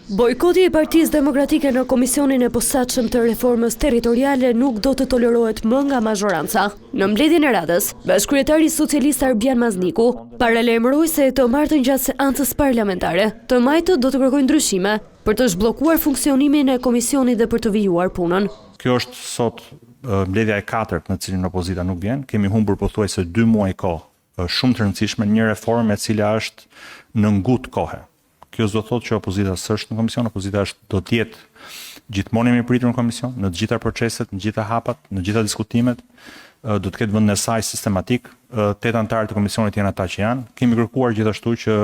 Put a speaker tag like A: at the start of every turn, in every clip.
A: Bojkoti i Partisë Demokratike në Komisionin e Posaçëm të Reformës Territoriale nuk do të tolerohet më nga mazhoranca. Në mbledhjen e radhës, bashkëkryetari socialist Arbian Mazniku paralajmëroi se të martën gjatë seancës parlamentare, të majtët do të kërkojnë ndryshime për të zhbllokuar funksionimin e komisionit dhe për të vijuar punën.
B: Kjo është sot mbledhja e katërt në cilin opozita nuk vjen. Kemi humbur pothuajse 2 muaj kohë shumë të rëndësishme, një reformë e cila është në ngut kohe. Kjo s'do thotë që opozita s'është në komision, opozita do të jetë gjithmonë e mirëpritur në komision, në të gjitha proceset, në të gjitha hapat, në të gjitha diskutimet, do të ketë vendin e saj sistematik. 8 anëtarët e komisionit janë ata që janë. Kemi kërkuar gjithashtu që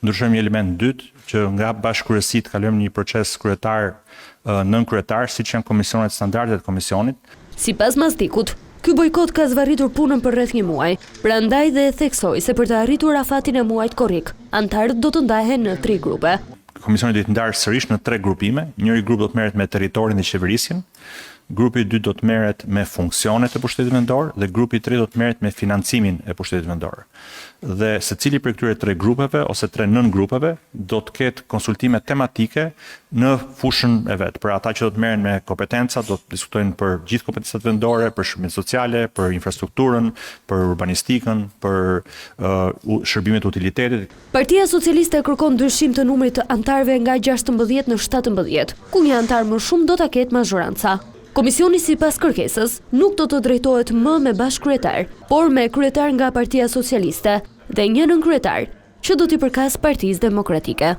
B: ndryshojmë një element dytë, që nga bashkëkryesi të kalojmë në një proces kryetar nën kryetar, siç janë komisionet standardet e komisionit.
A: Sipas Mazdikut, ky bojkot ka zvarritur punën për rreth një muaj, prandaj dhe theksoi se për të arritur afatin e muajit korrik, anëtarët do të ndahen në 3 grupe.
B: Komisioni do të ndarë sërish në 3 grupime. Njëri grup do të merret me territorin dhe qeverisjen, grupi i dytë do të merret me funksionet e pushtetit vendor dhe grupi i tretë do të merret me financimin e pushtetit vendor. Dhe secili prej këtyre 3 grupeve ose 3 nën-grupeve do të ketë konsultime tematike në fushën e vet. Për ata që do të merren me kompetenca, do të diskutojnë për gjithë kompetencat vendore, për shërbimet sociale, për infrastrukturën, për urbanistikën, për shërbimet utilitetit.
A: Partia Socialiste kërkon ndryshim të numrit të anëtarëve nga 16 në 17, ku një anëtar më shumë do ta ketë mazhoranca. Komisioni sipas kërkesës nuk do të drejtohet më me bashkëkryetar, por me kryetar nga Partia Socialiste dhe një nënkryetar që do t'i përkas Partisë Demokratike.